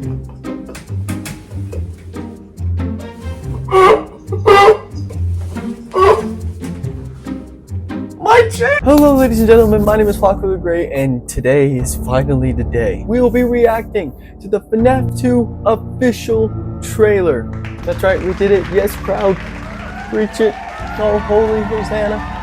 Hello ladies and gentlemen, my name is Flaco the Great, and today is finally the day. We will be reacting to the Fnaf 2 official trailer. That's right, we did it. Yes, crowd. Reach it. Oh, holy Hosanna.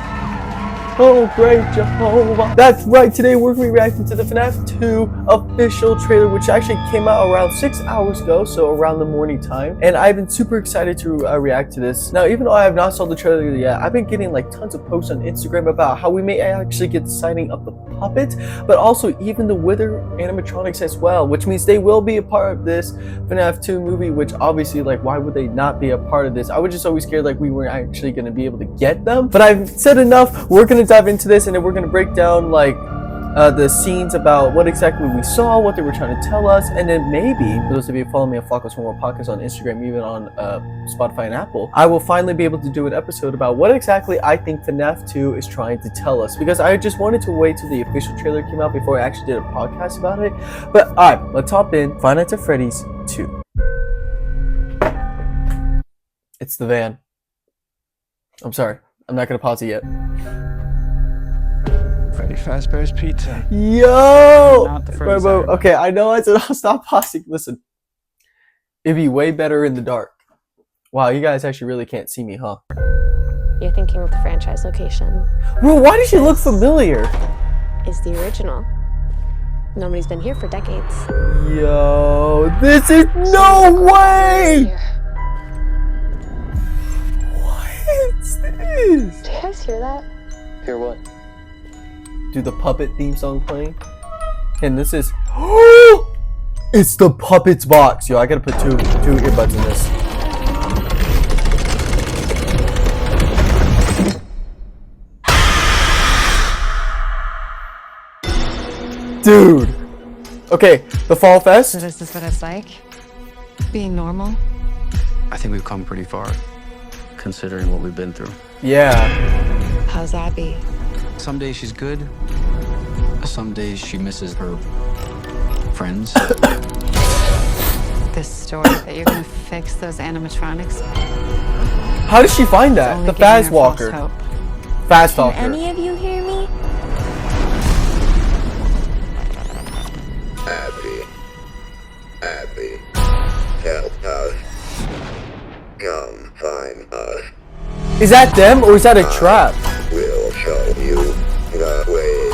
Oh, great Jehovah. That's right, today we're going to be reacting to the Fnaf 2 official trailer, which actually came out around 6 hours ago, so around the morning time. And I've been super excited to react to this. Now, even though I have not saw the trailer yet, I've been getting like tons of posts on Instagram about how we may actually get the signing of the puppet, but also even the Wither animatronics as well, which means they will be a part of this Fnaf 2 movie, which obviously, like, why would they not be a part of this? I was just always scared like we weren't actually going to be able to get them. But I've said enough. We're going to dive into this, and then we're going to break down like the scenes about what exactly we saw, what they were trying to tell us, and then maybe, for those of you who follow me on Flaco's For More Podcast on Instagram, even on Spotify and Apple, I will finally be able to do an episode about what exactly I think FNAF 2 is trying to tell us, because I just wanted to wait till the official trailer came out before I actually did a podcast about it. But alright, let's hop in. Five Nights at Freddy's 2. It's the van. I'm sorry, I'm not going to pause it yet. Freddy Fazbear's Pizza. Yo! Not the Bro, okay, I know I said I'll stop pausing. Listen, it'd be way better in the dark. Wow, you guys actually really can't see me, huh? You're thinking of the franchise location. Bro, why does she look familiar? Is the original. Nobody's been here for decades. Yo, this is no way! What's this? Do you guys hear that? Hear what? Do the puppet theme song playing? And this is it's the puppets box. Yo, I gotta put two earbuds in this. Dude. Okay, the Fall Fest. So this is what it's like? Being normal? I think we've come pretty far, considering what we've been through. Yeah. How's Abby? Some days she's good. Some days she misses her friends. This story that you're gonna fix those animatronics? How did she find that? Only The giving her Faz false Walker. hope. Fast Can Walker. any of you hear me? Abby, help us. Come find us. Is that them or is that a trap? We'll show you the way.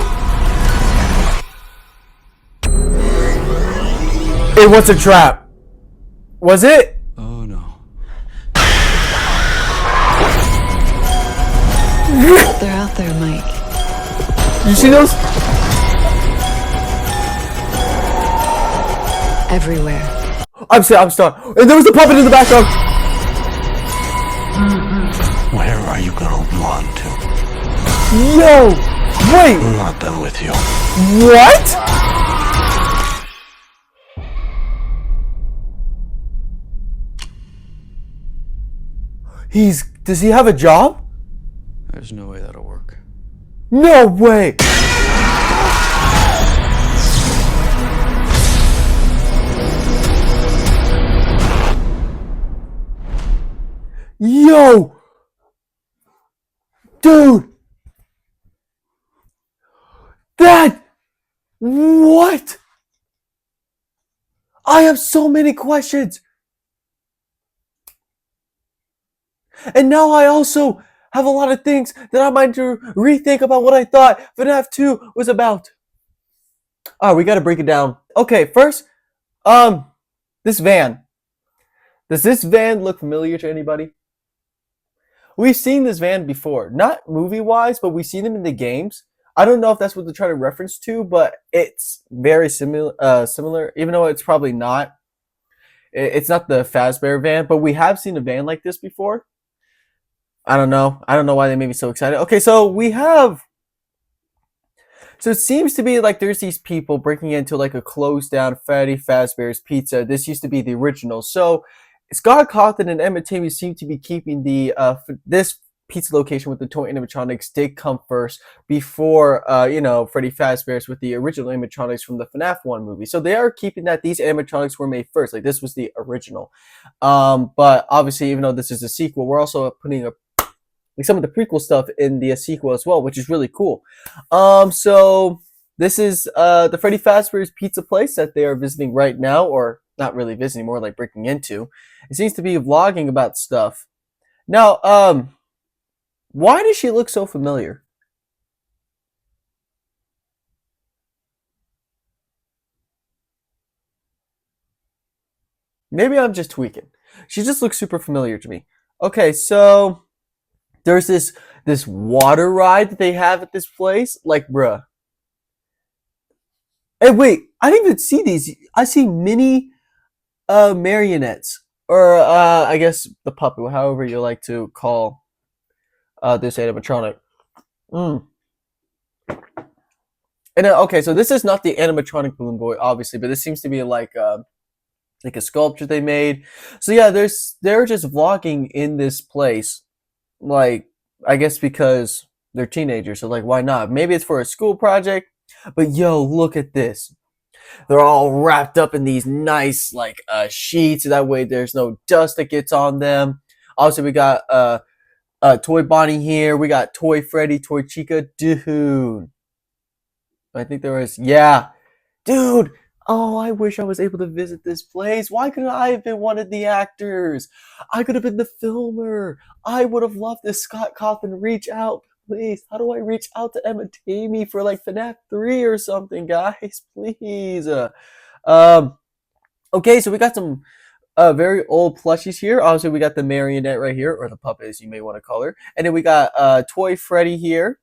It was a trap. Was it? Oh no. They're out there, Mike. You see those? Everywhere. I'm stunned. And there was a puppet in the background. Where are you gonna run to? Yo! Wait! I'm not done with you. What? Does he have a job? There's no way that'll work. No way! Yo! Dude! What? I have so many questions! And now I also have a lot of things that I might rethink about what I thought FNAF 2 was about. Alright, we gotta break it down. Okay, first, this van. Does this van look familiar to anybody? We've seen this van before. Not movie-wise, but we've seen them in the games. I don't know if that's what they're trying to reference to, but it's very similar, even though it's probably not. It's not the Fazbear van, but we have seen a van like this before. I don't know. I don't know why they made me so excited. Okay, so we have... So it seems to be like there's these people breaking into like a closed down Freddy Fazbear's Pizza. This used to be the original. So Scott Cawthon and Emma Tammy seem to be keeping the this pizza location with the toy animatronics did come first before, Freddy Fazbear's with the original animatronics from the FNAF 1 movie. So they are keeping that these animatronics were made first. Like, this was the original. But obviously, even though this is a sequel, we're also putting like some of the prequel stuff in the sequel as well, which is really cool. So this is the Freddy Fazbear's Pizza place that they are visiting right now, or not really visiting, more like breaking into. It seems to be vlogging about stuff. Now, why does she look so familiar? Maybe I'm just tweaking. She just looks super familiar to me. Okay, so there's this water ride that they have at this place. Like, bruh. Hey, wait, I didn't even see these. I see mini marionettes. Or I guess the puppet, however you like to call this animatronic. And okay, so this is not the animatronic Balloon Boy, obviously, but this seems to be like a sculpture they made. So yeah, they're just vlogging in this place, like, I guess because they're teenagers, so like, why not? Maybe it's for a school project, but yo, look at this. They're all wrapped up in these nice like sheets, so that way there's no dust that gets on them. Also, we got Toy Bonnie here. We got Toy Freddy, Toy Chica, dude. I think there was, yeah, dude. Oh, I wish I was able to visit this place. Why couldn't I have been one of the actors? I could have been the filmer. I would have loved this. Scott Cawthon, reach out, please. How do I reach out to Emma Tamey for like FNAF 3 or something, guys? Please. Okay, so we got some very old plushies here. Obviously, we got the marionette right here, or the puppet, as you may want to call her. And then we got Toy Freddy here.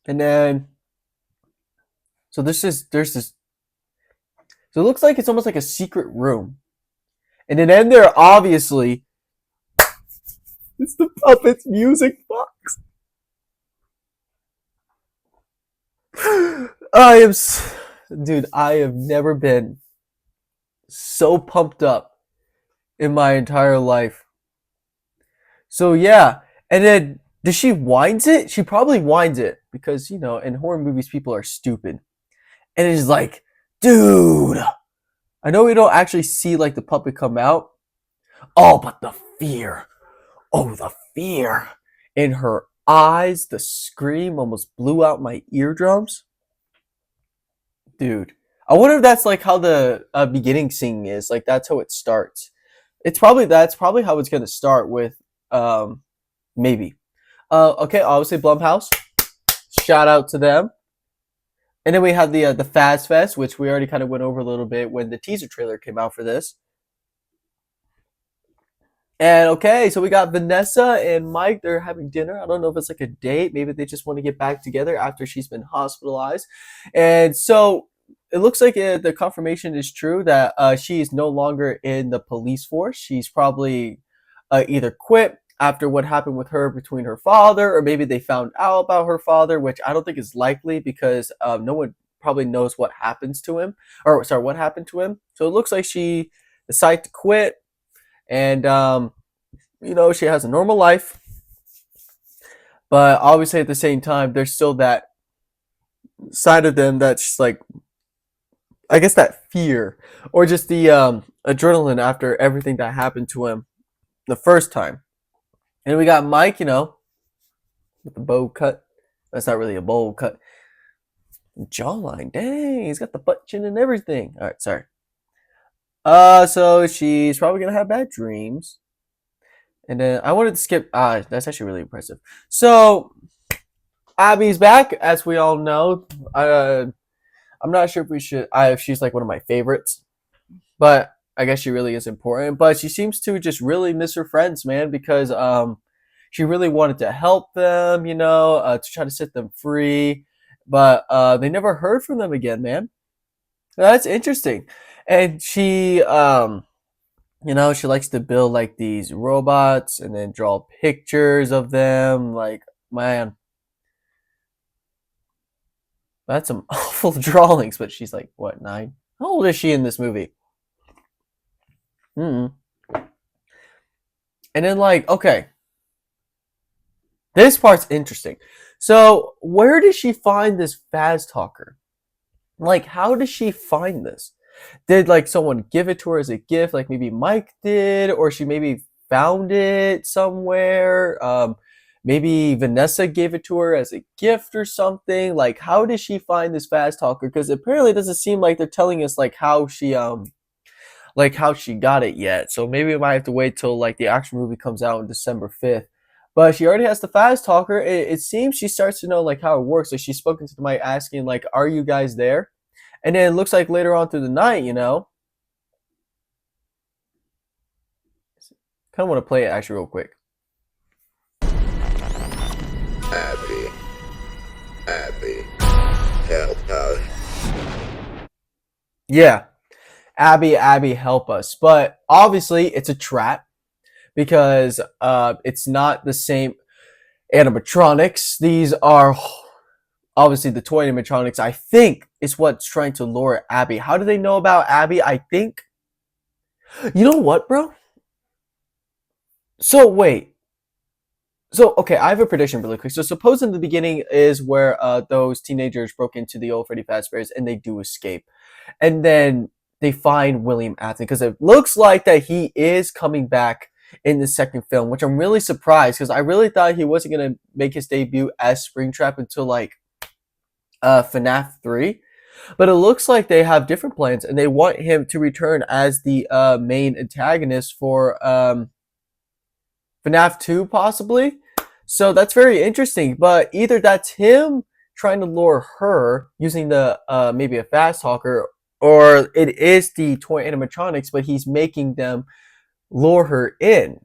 And then, so there's this, so it looks like it's almost like a secret room. And then in there, obviously, it's the puppet's music box. Dude, I have never been so pumped up in my entire life. So yeah, and then does she winds it? She probably winds it because, in horror movies, people are stupid. And it's like, dude, I know we don't actually see like the puppet come out. Oh, but the fear. Oh, the fear in her eyes. The scream almost blew out my eardrums. Dude, I wonder if that's like how the beginning scene is. Like, that's how it starts. That's probably how it's gonna start with. Maybe. Okay, obviously Blumhouse. Shout out to them. And then we have the Faz Fest, which we already kind of went over a little bit when the teaser trailer came out for this. And okay, so we got Vanessa and Mike. They're having dinner. I don't know if it's like a date. Maybe they just want to get back together after she's been hospitalized. And so it looks like the confirmation is true that she is no longer in the police force. She's probably either quit after what happened with her between her father, or maybe they found out about her father, which I don't think is likely because no one probably knows what happens to him, or sorry, what happened to him. So it looks like she decided to quit, and she has a normal life, but obviously at the same time, there's still that side of them that's like, I guess, that fear, or just the adrenaline after everything that happened to him the first time. And we got Mike, with the bow cut. That's not really a bowl cut. Jawline, dang, he's got the butt chin and everything. All right, sorry. So she's probably gonna have bad dreams. And then I wanted to skip. That's actually really impressive. So Abby's back, as we all know. I'm not sure if we should. If she's like one of my favorites, but I guess she really is important. But she seems to just really miss her friends, man, because she really wanted to help them, to try to set them free, but they never heard from them again, man. That's interesting. And she, she likes to build like these robots and then draw pictures of them. Like, man, that's some awful drawings. But she's like, what, 9? How old is she in this movie? And then like, okay, this part's interesting. So where did she find this Faz talker? Like, how did she find this? Did like someone give it to her as a gift, like maybe Mike did, or she maybe found it somewhere? Maybe Vanessa gave it to her as a gift or something. Like, how did she find this Faz talker? Because apparently it doesn't seem like they're telling us like how she got it yet. So maybe we might have to wait till like the action movie comes out on December 5th. But she already has the Faz talker. It seems she starts to know like how it works. Like she's spoken to Mike asking like, "Are you guys there?" And then it looks like later on through the night, kind of want to play it actually real quick. Abby. Abby. Help us. Yeah, Abby, help us. But obviously, it's a trap because it's not the same animatronics. These are obviously the toy animatronics. I think is what's trying to lure Abby. How do they know about Abby? I think. You know what, bro? So wait. So okay, I have a prediction really quick. So suppose in the beginning is where those teenagers broke into the old Freddy Fazbear's and they do escape, and then they find William Afton because it looks like that he is coming back in the second film, which I'm really surprised because I really thought he wasn't gonna make his debut as Springtrap until like Fnaf 3. But it looks like they have different plans and they want him to return as the main antagonist for Fnaf 2 possibly. So that's very interesting. But either that's him trying to lure her using the maybe a fast talker, or it is the toy animatronics, but he's making them lure her in.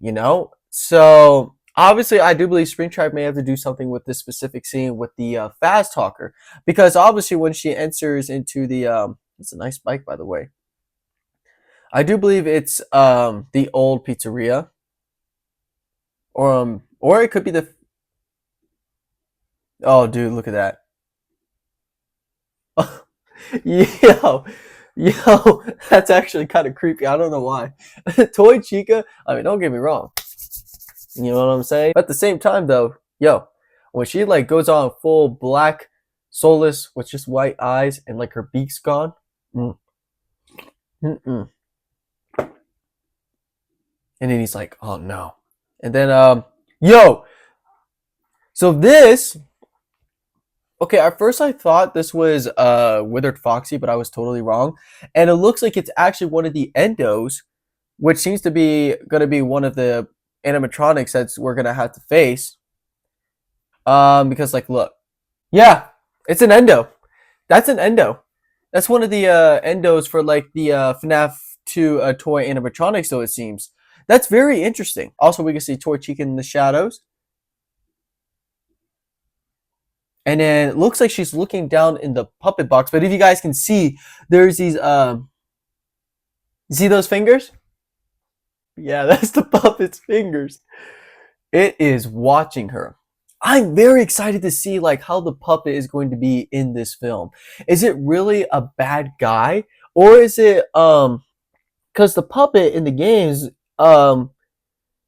So obviously, I do believe Springtrap may have to do something with this specific scene with the fast talker, because obviously when she enters into the it's a nice bike by the way. I do believe it's the old pizzeria, or it could be the. Oh, dude, look at that. yo, yo, that's actually kind of creepy. I don't know why. Toy Chica. I mean, don't get me wrong. You know what I'm saying? But at the same time, though, yo, when she like goes on full black, soulless with just white eyes and like her beak's gone, mm-mm. And then he's like, "Oh no!" And then yo, so this. Okay, at first I thought this was Withered Foxy, but I was totally wrong. And it looks like it's actually one of the endos, which seems to be going to be one of the animatronics that we're going to have to face. Because like, look. Yeah, it's an endo. That's an endo. That's one of the endos for like the FNAF 2 toy animatronics, so it seems. That's very interesting. Also, we can see Toy Chica in the shadows. And then it looks like she's looking down in the puppet box. But if you guys can see, there's these, see those fingers? Yeah, that's the puppet's fingers. It is watching her. I'm very excited to see like how the puppet is going to be in this film. Is it really a bad guy? Or is it, because the puppet in the games,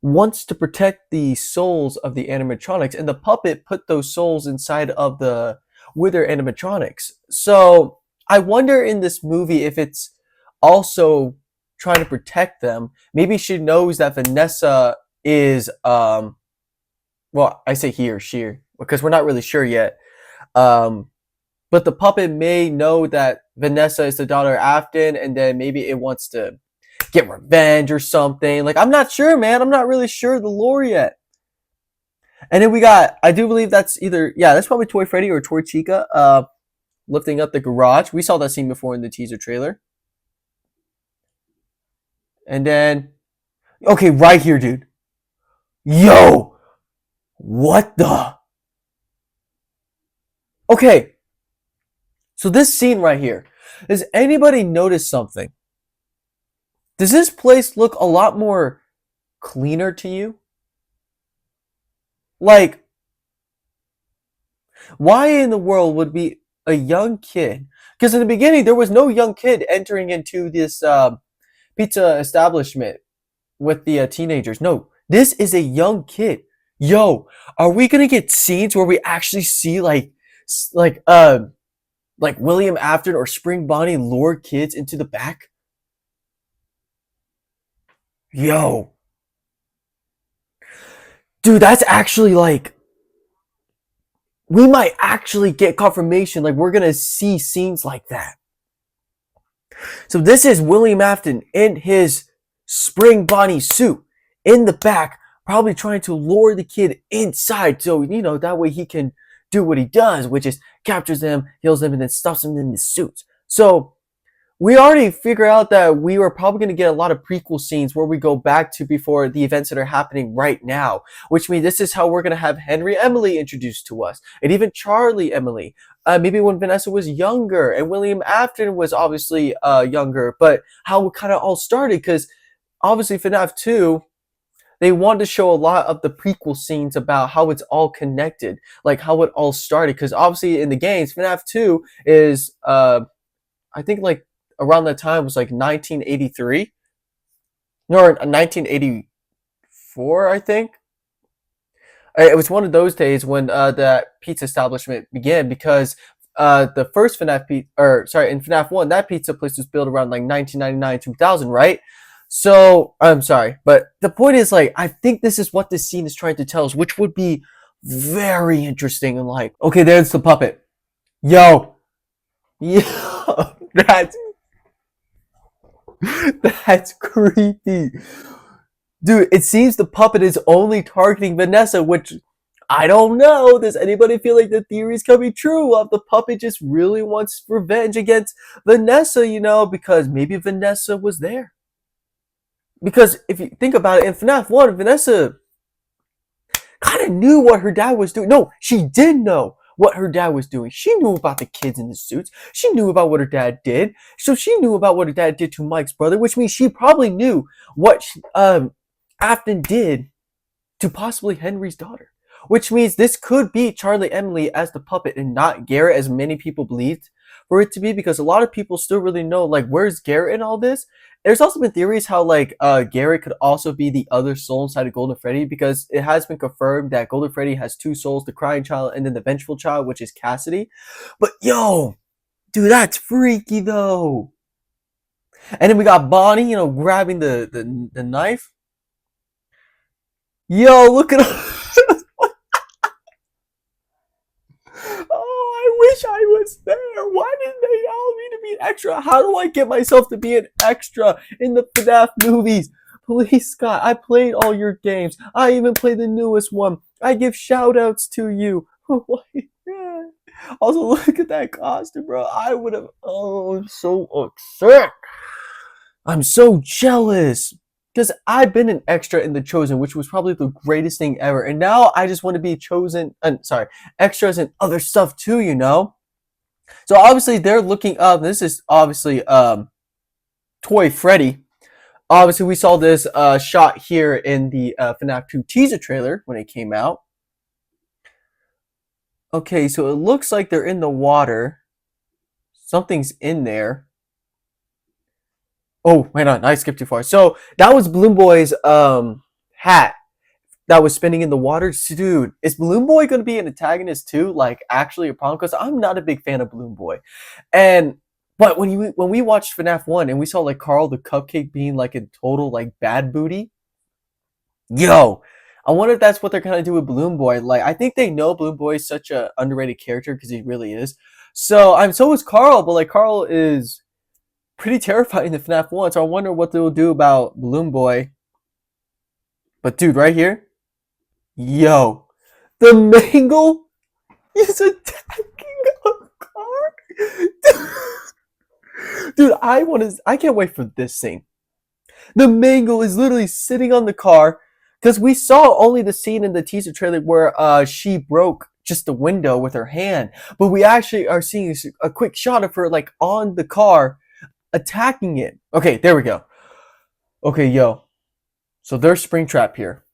wants to protect the souls of the animatronics, and the puppet put those souls inside of the Wither animatronics. So I wonder in this movie if it's also trying to protect them. Maybe she knows that Vanessa is well, I say he or she because we're not really sure yet. But the puppet may know that Vanessa is the daughter of Afton, and then maybe it wants to get revenge or something. Like, I'm not sure, man. I'm not really sure the lore yet. And then we got, I do believe that's either, yeah, that's probably Toy Freddy or Toy Chica lifting up the garage. We saw that scene before in the teaser trailer. And then, okay, right here, dude. Yo! What the? Okay. So this scene right here. Does anybody notice something? Does this place look a lot more cleaner to you? Like, why in the world would be a young kid? Because in the beginning, there was no young kid entering into this pizza establishment with the teenagers. No, This is a young kid. Yo, are we gonna get scenes where we actually see like William Afton or Spring Bonnie lure kids into the back? Yo, dude, that's actually like we might actually get confirmation like we're gonna see scenes like that. So this is William Afton in his Spring Bonnie suit in the back, probably trying to lure the kid inside so that way he can do what he does, which is captures them, heals them, and then stuffs them in the suits. So we already figure out that we were probably going to get a lot of prequel scenes where we go back to before the events that are happening right now, which means this is how we're going to have Henry Emily introduced to us, and even Charlie Emily. Maybe when Vanessa was younger, and William Afton was obviously younger, but how it kind of all started, because obviously FNAF 2, they wanted to show a lot of the prequel scenes about how it's all connected, like how it all started, because obviously in the games, FNAF 2 is, I think like around that time was like 1983 or 1984, I think. It was one of those days when that pizza establishment began, because the first FNAF in FNAF 1, that pizza place was built around like 1999, 2000, right? So I'm sorry, but the point is, like, I think this is what this scene is trying to tell us, which would be very interesting. And like, okay, there's the puppet. Yo, that's that's creepy. Dude, it seems the puppet is only targeting Vanessa, which I don't know. Does anybody feel like the theory is coming true of the puppet just really wants revenge against Vanessa, because maybe Vanessa was there. Because if you think about it, in FNAF 1, Vanessa kind of knew what her dad was doing. No, she did know what her dad was doing. She knew about the kids in the suits. She knew about what her dad did. So she knew about what her dad did to Mike's brother, which means she probably knew what Afton did to possibly Henry's daughter. Which means this could be Charlie Emily as the puppet and not Garrett, as many people believed for it to be, because a lot of people still really know, like, where's Garrett in all this? There's also been theories how, like, Garrett could also be the other soul inside of Golden Freddy, because it has been confirmed that Golden Freddy has two souls, the crying child and then the vengeful child, which is Cassidy. But yo, dude, that's freaky though. And then we got Bonnie, grabbing the knife. Yo, look at Oh, I wish I was there. Why didn't they allow me to be an extra? How do I get myself to be an extra in the FNAF movies? Please, Scott, I played all your games. I even played the newest one. I give shout outs to you. Also, look at that costume, bro. I would have. Oh, I'm so upset. I'm so jealous. Because I've been an extra in The Chosen, which was probably the greatest thing ever. And now I just want to be extras in other stuff too, So obviously they're looking up. This is obviously Toy Freddy. Obviously we saw this shot here in the FNAF 2 teaser trailer when it came out. Okay, so it looks like they're in the water. Something's in there. Oh, wait on, I skipped too far. So that was Balloon Boy's hat that was spinning in the water. Dude, is Balloon Boy going to be an antagonist too? Like, actually a problem? Because I'm not a big fan of Balloon Boy. But when we watched FNAF 1 and we saw like Carl the Cupcake being like a total like bad booty, yo, I wonder if that's what they're going to do with Balloon Boy. Like, I think they know Balloon Boy is such an underrated character because he really is. So is Carl, but like Carl is pretty terrifying in FNAF 1, so I wonder what they'll do about Balloon Boy. But dude, right here, yo, the Mangle is attacking a car. Dude, I can't wait for this scene. The Mangle is literally sitting on the car, because we saw only the scene in the teaser trailer where she broke just the window with her hand, but we actually are seeing a quick shot of her like on the car attacking it. Okay, there we go. Okay, yo. So there's Springtrap here.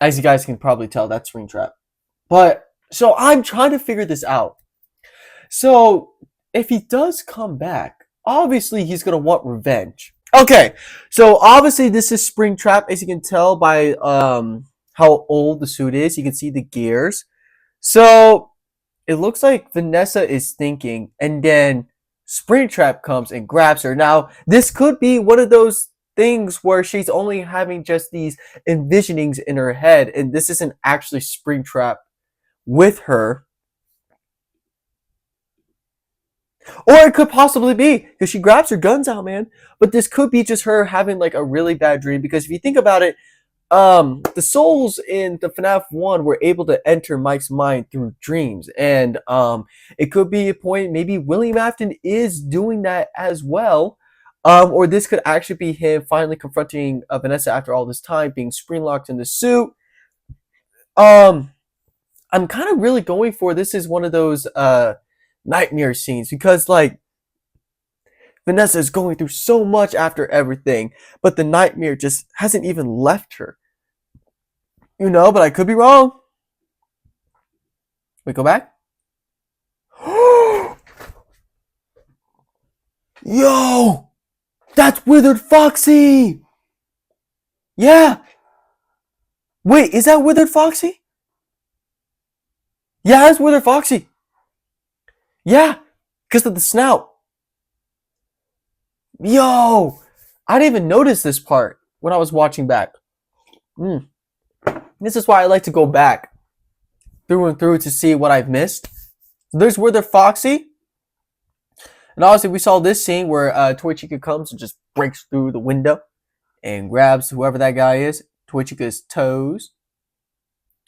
As you guys can probably tell, that's Springtrap. But, so I'm trying to figure this out. So, if he does come back, obviously he's going to want revenge. Okay, so obviously this is Springtrap, as you can tell by how old the suit is. You can see the gears. So it looks like Vanessa is thinking, and then Springtrap comes and grabs her. Now, this could be one of those things where she's only having just these envisionings in her head, and this isn't actually Springtrap with her. Or it could possibly be because she grabs her guns out, man. But this could be just her having like a really bad dream. Because if you think about it, the souls in the FNAF 1 were able to enter Mike's mind through dreams. And it could be a point, maybe William Afton is doing that as well. Or this could actually be him finally confronting Vanessa after all this time, being spring locked in the suit. I'm kind of really going for this is one of those nightmare scenes because like Vanessa is going through so much after everything, but the nightmare just hasn't even left her. You know, but I could be wrong. Wait, go back. Yo! That's Withered Foxy! Yeah! Wait, is that Withered Foxy? Yeah, that's Withered Foxy. Yeah, because of the snout. Yo! I didn't even notice this part when I was watching back. This is why I like to go back through and through to see what I've missed. So there's Withered Foxy. And obviously we saw this scene where Toy Chica comes and just breaks through the window and grabs whoever that guy is, Toy Chica's toes,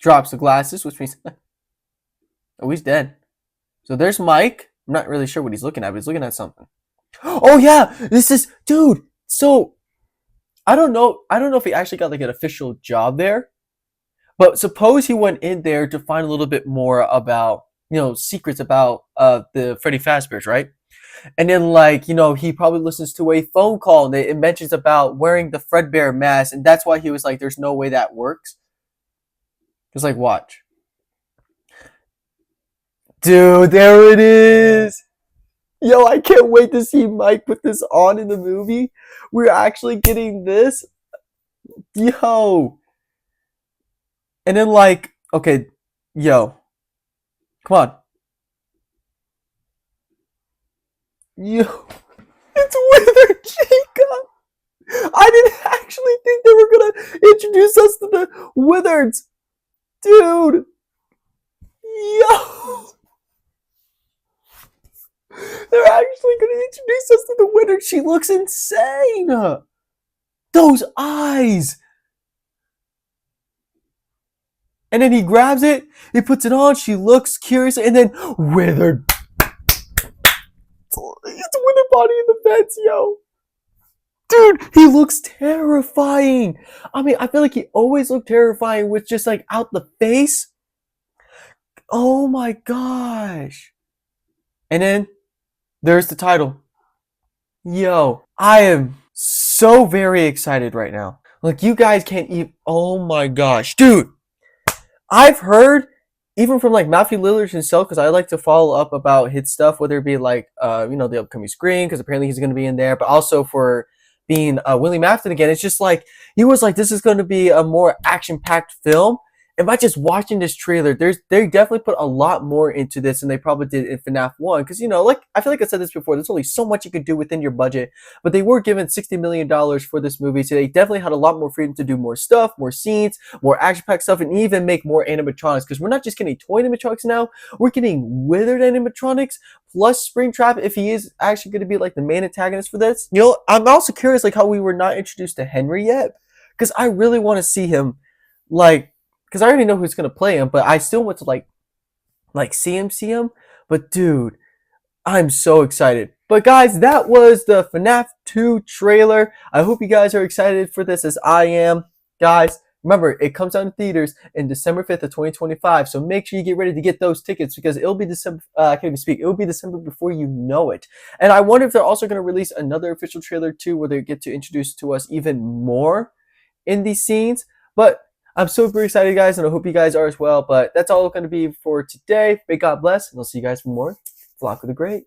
drops the glasses, which means, oh, he's dead. So there's Mike. I'm not really sure what he's looking at, but he's looking at something. Oh yeah, this is, dude. So I don't know if he actually got like an official job there, but suppose he went in there to find a little bit more about, secrets about the Freddy Fazbear's, right? And then like, he probably listens to a phone call and it mentions about wearing the Fredbear mask, and that's why he was like, there's no way that works. Just like, watch. Dude, there it is. Yo, I can't wait to see Mike put this on in the movie. We're actually getting this. Yo. And then like, okay, yo. Come on. Yo. It's Withered Chica. I didn't actually think they were going to introduce us to the Withereds. Dude. Yo. They're actually going to introduce us to the winner. She looks insane. Those eyes. And then he grabs it. He puts it on. She looks curious. And then Withered. It's Withered body in the fence, yo. Dude, he looks terrifying. I mean, I feel like he always looked terrifying with just like out the face. Oh my gosh. And then there's the title. Yo, I am so very excited right now. Like, you guys can't even. Oh my gosh. Dude, I've heard, even from like Matthew Lillard himself, because I like to follow up about his stuff, whether it be like, the upcoming Scream, because apparently he's going to be in there, but also for being William Afton again. It's just like, he was like, this is going to be a more action-packed film. And by just watching this trailer, they definitely put a lot more into this than they probably did in FNAF 1. Because, like, I feel like I said this before, there's only so much you could do within your budget. But they were given $60 million for this movie, so they definitely had a lot more freedom to do more stuff, more scenes, more action-packed stuff, and even make more animatronics. Because we're not just getting toy animatronics now, we're getting withered animatronics, plus Springtrap, if he is actually going to be, like, the main antagonist for this. I'm also curious, like, how we were not introduced to Henry yet. Because I really want to see him, like, because I already know who's going to play him, but I still want to like see him. But dude, I'm so excited. But guys, that was the FNAF 2 trailer. I hope you guys are excited for this as I am. Guys, remember, it comes out in theaters in December 5th of 2025. So make sure you get ready to get those tickets because it'll be December. I can't even speak. It'll be December before you know it. And I wonder if they're also going to release another official trailer too, where they get to introduce to us even more in these scenes. But I'm super excited, guys, and I hope you guys are as well. But that's all going to be for today. May God bless, and I'll see you guys for more Flaco the Great.